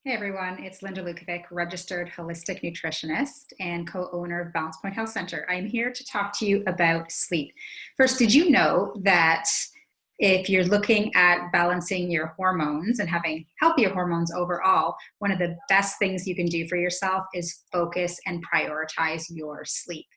Hey everyone, it's Linda Lukovic, registered holistic nutritionist and co-owner of Balance Point Health Center. I'm here to talk to you about sleep. First, did you know that if you're looking at balancing your hormones and having healthier hormones overall, one of the best things you can do for yourself is focus and prioritize your sleep.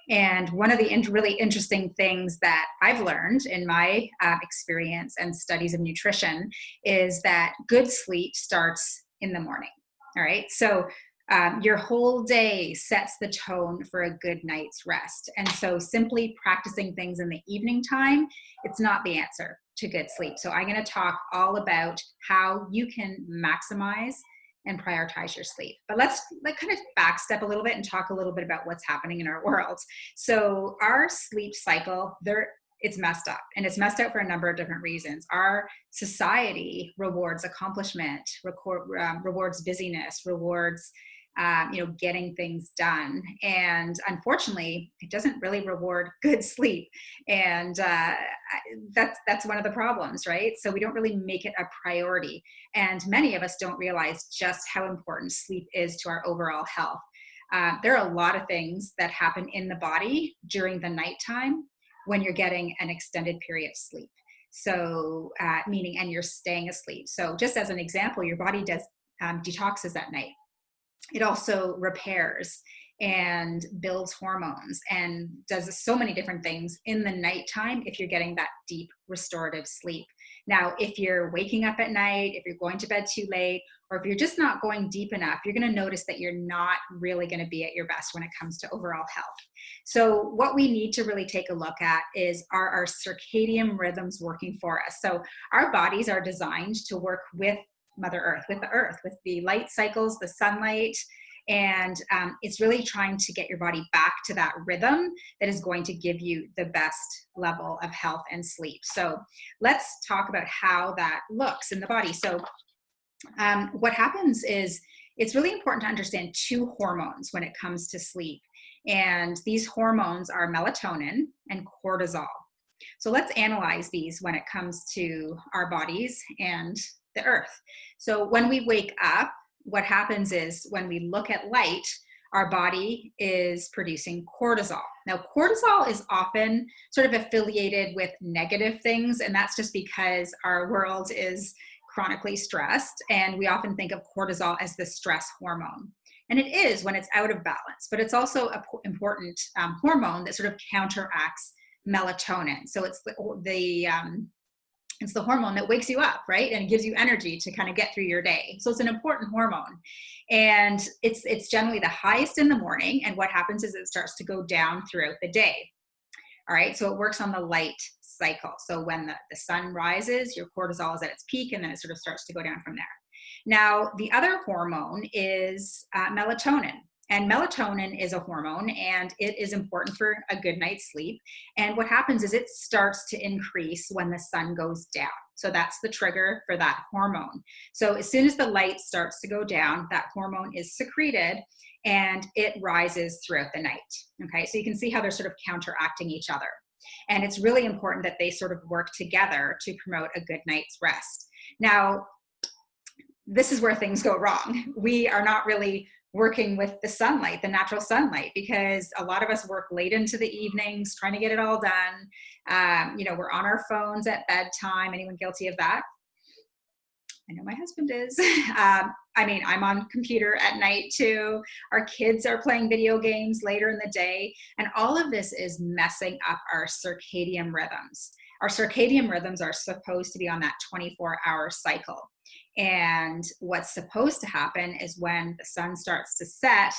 And one of the really interesting things that I've learned in my experience and studies of nutrition is that good sleep starts in the morning. All right. So your whole day sets the tone for a good night's rest. And so simply practicing things in the evening time, it's not the answer to good sleep. So I'm going to talk all about how you can maximize and prioritize your sleep. But let's kind of backstep a little bit and talk a little bit about what's happening in our world. So our sleep cycle, it's messed up, and it's messed up for a number of different reasons. Our society rewards accomplishment, rewards busyness, rewards getting things done, and unfortunately it doesn't really reward good sleep. And that's one of the problems, right? So we don't really make it a priority, and many of us don't realize just how important sleep is to our overall health. There are a lot of things that happen in the body during the nighttime when you're getting an extended period of sleep. So and you're staying asleep. So just as an example, your body does detoxes at night. It also repairs and builds hormones and does so many different things in the nighttime if you're getting that deep restorative sleep. Now, if you're waking up at night, if you're going to bed too late, or if you're just not going deep enough, you're going to notice that you're not really going to be at your best when it comes to overall health. So what we need to really take a look at is, are our circadian rhythms working for us? So our bodies are designed to work with Mother Earth, with the light cycles, the sunlight. And it's really trying to get your body back to that rhythm that is going to give you the best level of health and sleep. So let's talk about how that looks in the body. So what happens is, it's really important to understand two hormones when it comes to sleep. And these hormones are melatonin and cortisol. So let's analyze these when it comes to our bodies and the earth. So when we wake up, what happens is, when we look at light, our body is producing cortisol. Now, cortisol is often sort of affiliated with negative things, and that's just because our world is chronically stressed, and we often think of cortisol as the stress hormone. And it is when it's out of balance, but it's also an important hormone that sort of counteracts melatonin. So it's the hormone that wakes you up, right? And gives you energy to kind of get through your day. So it's an important hormone. And it's generally the highest in the morning. And what happens is it starts to go down throughout the day. All right. So it works on the light cycle. So when the sun rises, your cortisol is at its peak, and then it sort of starts to go down from there. Now, the other hormone is melatonin. And melatonin is a hormone, and it is important for a good night's sleep. And what happens is, it starts to increase when the sun goes down. So that's the trigger for that hormone. So as soon as the light starts to go down, that hormone is secreted and it rises throughout the night. Okay, so you can see how they're sort of counteracting each other. And it's really important that they sort of work together to promote a good night's rest. Now, this is where things go wrong. We are not really working with the sunlight, the natural sunlight, because a lot of us work late into the evenings trying to get it all done. We're on our phones at bedtime. Anyone guilty of that? I know my husband is. I'm on computer at night too. Our kids are playing video games later in the day. And all of this is messing up our circadian rhythms. Our circadian rhythms are supposed to be on that 24-hour cycle. And what's supposed to happen is, when the sun starts to set,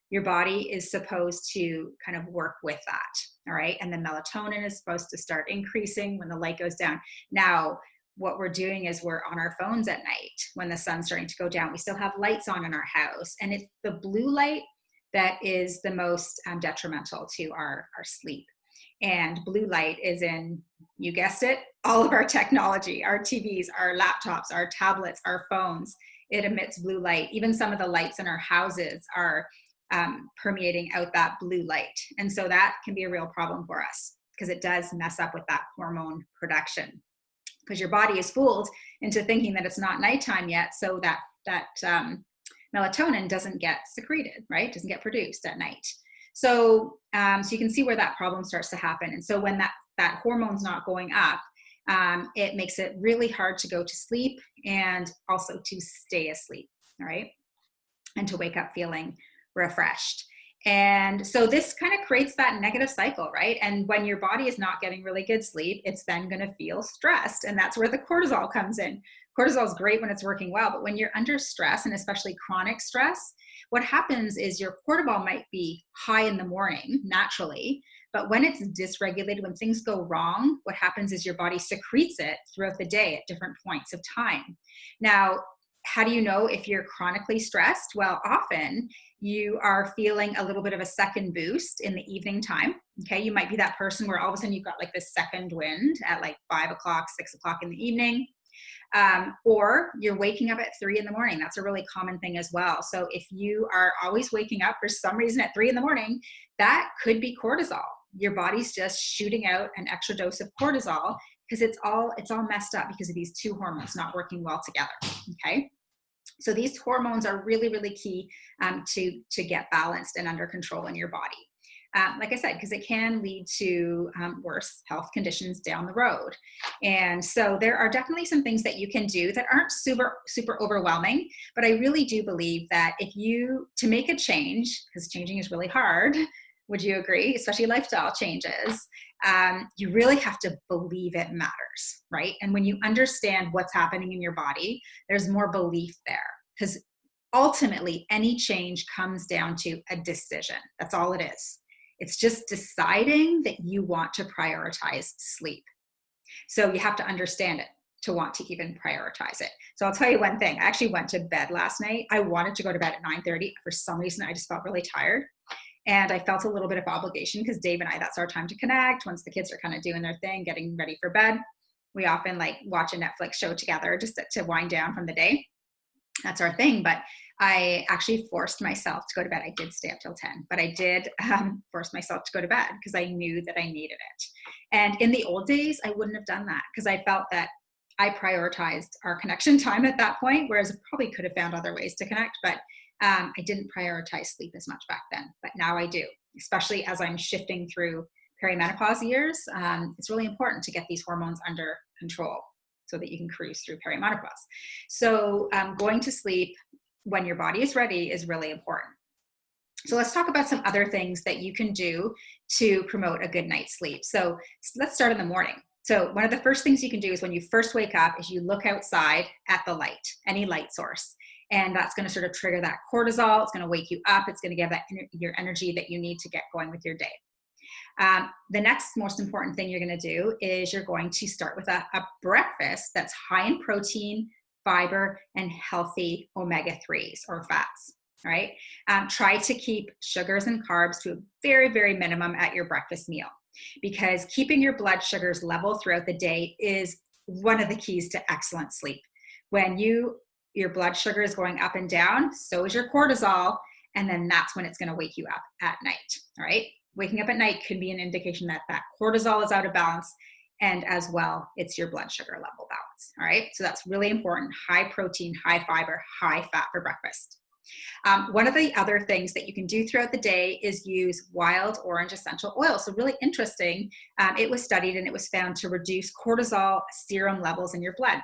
your body is supposed to kind of work with that. All right. And the melatonin is supposed to start increasing when the light goes down. Now, what we're doing is, we're on our phones at night when the sun's starting to go down. We still have lights on in our house, and it's the blue light that is the most detrimental to our sleep. And blue light is in, you guessed it, all of our technology, our TVs, our laptops, our tablets, our phones. It emits blue light. Even some of the lights in our houses are permeating out that blue light. And so that can be a real problem for us, because it does mess up with that hormone production. Because your body is fooled into thinking that it's not nighttime yet, so that melatonin doesn't get secreted, right? Doesn't get produced at night. So you can see where that problem starts to happen. And so when that hormone's not going up, it makes it really hard to go to sleep and also to stay asleep, all right? And to wake up feeling refreshed. And so this kind of creates that negative cycle, right? And when your body is not getting really good sleep, it's then going to feel stressed. And that's where the cortisol comes in. Cortisol is great when it's working well, but when you're under stress, and especially chronic stress, what happens is your cortisol might be high in the morning naturally, but when it's dysregulated, when things go wrong, what happens is your body secretes it throughout the day at different points of time. Now, how do you know if you're chronically stressed? Well, often you are feeling a little bit of a second boost in the evening time. Okay, you might be that person where all of a sudden you've got like this second wind at like 5 o'clock, 6 o'clock in the evening. Or you're waking up at 3 in the morning. That's a really common thing as well. So if you are always waking up for some reason at 3 in the morning, that could be cortisol. Your body's just shooting out an extra dose of cortisol because it's all messed up because of these two hormones not working well together. Okay. So these hormones are really, really key to get balanced and under control in your body. Like I said, because it can lead to worse health conditions down the road. And so there are definitely some things that you can do that aren't super, super overwhelming, but I really do believe that to make a change, because changing is really hard, would you agree? Especially lifestyle changes, you really have to believe it matters, right? And when you understand what's happening in your body, there's more belief there, because ultimately any change comes down to a decision. That's all it is. It's just deciding that you want to prioritize sleep. So you have to understand it to want to even prioritize it. So I'll tell you one thing. I actually went to bed last night. I wanted to go to bed at 9:30. For some reason, I just felt really tired. And I felt a little bit of obligation because Dave and I, that's our time to connect. Once the kids are kind of doing their thing, getting ready for bed, we often like watch a Netflix show together just to wind down from the day. That's our thing. But I actually forced myself to go to bed. I did stay up till 10, but I did force myself to go to bed because I knew that I needed it. And in the old days, I wouldn't have done that because I felt that I prioritized our connection time at that point, whereas I probably could have found other ways to connect, but I didn't prioritize sleep as much back then. But now I do, especially as I'm shifting through perimenopause years. It's really important to get these hormones under control so that you can cruise through perimenopause. So going to sleep when your body is ready is really important. So let's talk about some other things that you can do to promote a good night's sleep. So let's start in the morning. So one of the first things you can do is when you first wake up is you look outside at the light, any light source. And that's going to sort of trigger that cortisol. It's going to wake you up. It's going to give your energy that you need to get going with your day. The next most important thing you're going to do is you're going to start with a breakfast that's high in protein, fiber, and healthy omega-3s or fats. All right. Try to keep sugars and carbs to a very, very minimum at your breakfast meal, because keeping your blood sugars level throughout the day is one of the keys to excellent sleep. When your blood sugar is going up and down, so is your cortisol, and then that's when it's going to wake you up at night. All right. Waking up at night could be an indication that cortisol is out of balance, and as well, it's your blood sugar level balance. All right. So that's really important. High protein, high fiber, high fat for breakfast. One of the other things that you can do throughout the day is use wild orange essential oil. So really interesting. It was studied and it was found to reduce cortisol serum levels in your blood.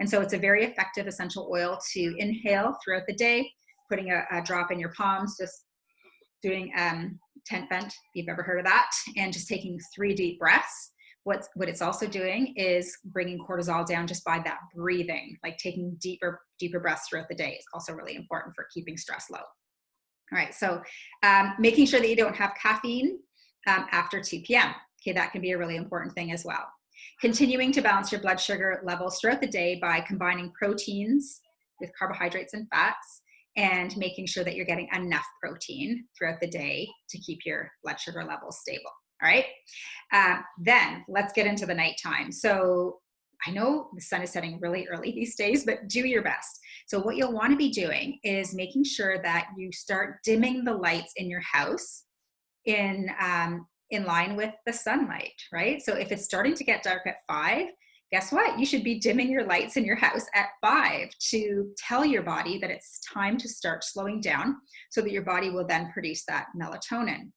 And so it's a very effective essential oil to inhale throughout the day, putting a drop in your palms, just doing tent bend, if you've ever heard of that, and just taking 3 deep breaths. What it's also doing is bringing cortisol down just by that breathing, like taking deeper breaths throughout the day is also really important for keeping stress low. All right, so making sure that you don't have caffeine after 2 p.m. Okay, that can be a really important thing as well. Continuing to balance your blood sugar levels throughout the day by combining proteins with carbohydrates and fats, and making sure that you're getting enough protein throughout the day to keep your blood sugar levels stable. All right. Then let's get into the nighttime. So I know the sun is setting really early these days, but do your best. So what you'll want to be doing is making sure that you start dimming the lights in your house in line with the sunlight, right? So if it's starting to get dark at 5, guess what? You should be dimming your lights in your house at 5 to tell your body that it's time to start slowing down so that your body will then produce that melatonin.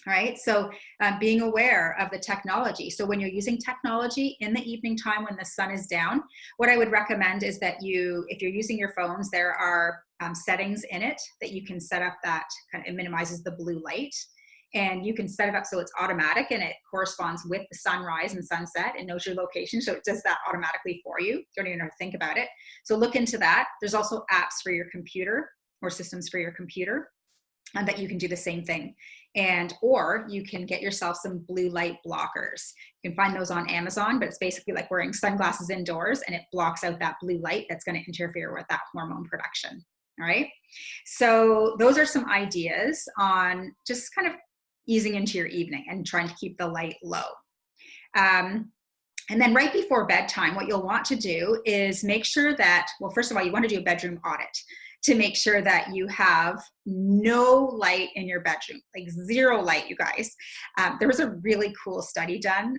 All right, so being aware of the technology. So when you're using technology in the evening time when the sun is down, what I would recommend is that if you're using your phones, there are settings in it that you can set up that it minimizes the blue light. And you can set it up so it's automatic and it corresponds with the sunrise and sunset and knows your location. So it does that automatically for you. You don't even have to think about it. So look into that. There's also apps for your computer or systems for your computer that you can do the same thing. Or you can get yourself some blue light blockers. You can find those on Amazon, but it's basically like wearing sunglasses indoors and it blocks out that blue light that's going to interfere with that hormone production. All right. So those are some ideas on just kind of easing into your evening and trying to keep the light low. And then right before bedtime, what you'll want to do is make sure that, well, first of all, you want to do a bedroom audit to make sure that you have no light in your bedroom, like zero light, you guys. There was a really cool study done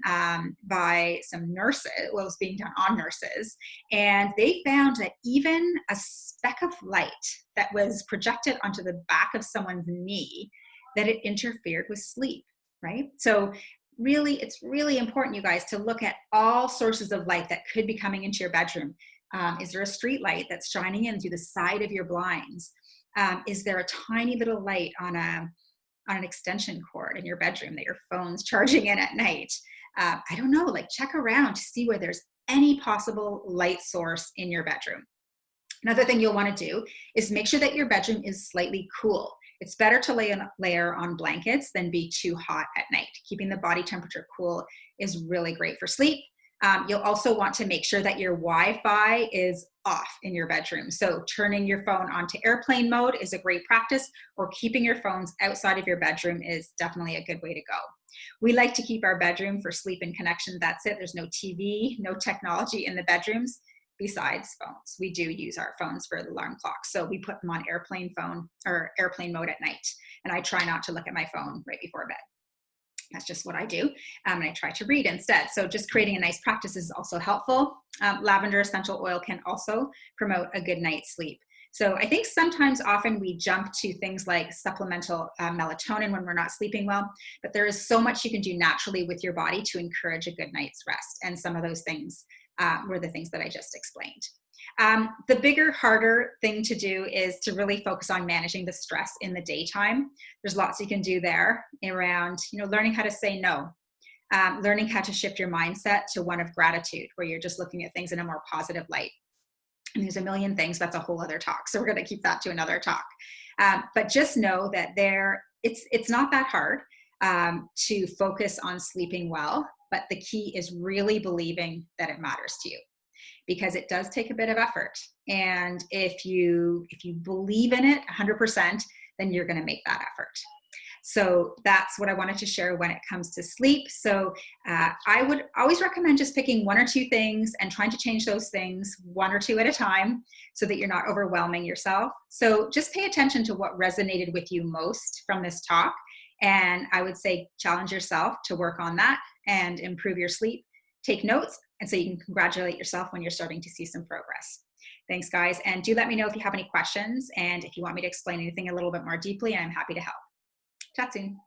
by some nurses, well, it was being done on nurses, and they found that even a speck of light that was projected onto the back of someone's knee, that it interfered with sleep, right? So really, it's really important, you guys, to look at all sources of light that could be coming into your bedroom. Is there a street light that's shining in through the side of your blinds? Is there a tiny little light on an extension cord in your bedroom that your phone's charging in at night? I don't know, like check around to see where there's any possible light source in your bedroom. Another thing you'll want to do is make sure that your bedroom is slightly cool. It's better to layer on blankets than be too hot at night. Keeping the body temperature cool is really great for sleep. You'll also want to make sure that your Wi-Fi is off in your bedroom. So turning your phone onto airplane mode is a great practice, or keeping your phones outside of your bedroom is definitely a good way to go. We like to keep our bedroom for sleep and connection. That's it. There's no TV, no technology in the bedrooms besides phones. We do use our phones for the alarm clocks. So we put them on airplane mode at night. And I try not to look at my phone right before bed. That's just what I do. And I try to read instead. So just creating a nice practice is also helpful. Lavender essential oil can also promote a good night's sleep. So I think often we jump to things like supplemental melatonin when we're not sleeping well, but there is so much you can do naturally with your body to encourage a good night's rest. And some of those things were the things that I just explained. The bigger, harder thing to do is to really focus on managing the stress in the daytime. There's lots you can do there around, learning how to say no, learning how to shift your mindset to one of gratitude, where you're just looking at things in a more positive light. And there's a million things, that's a whole other talk. So we're going to keep that to another talk. But just know that it's not that hard to focus on sleeping well, but the key is really believing that it matters to you, because it does take a bit of effort. And if you believe in it 100%, then you're going to make that effort. So that's what I wanted to share when it comes to sleep. So I would always recommend just picking one or two things and trying to change those things one or two at a time so that you're not overwhelming yourself. So just pay attention to what resonated with you most from this talk. And I would say challenge yourself to work on that and improve your sleep. Take notes, and so you can congratulate yourself when you're starting to see some progress. Thanks, guys. And do let me know if you have any questions and if you want me to explain anything a little bit more deeply, I'm happy to help. Chat soon.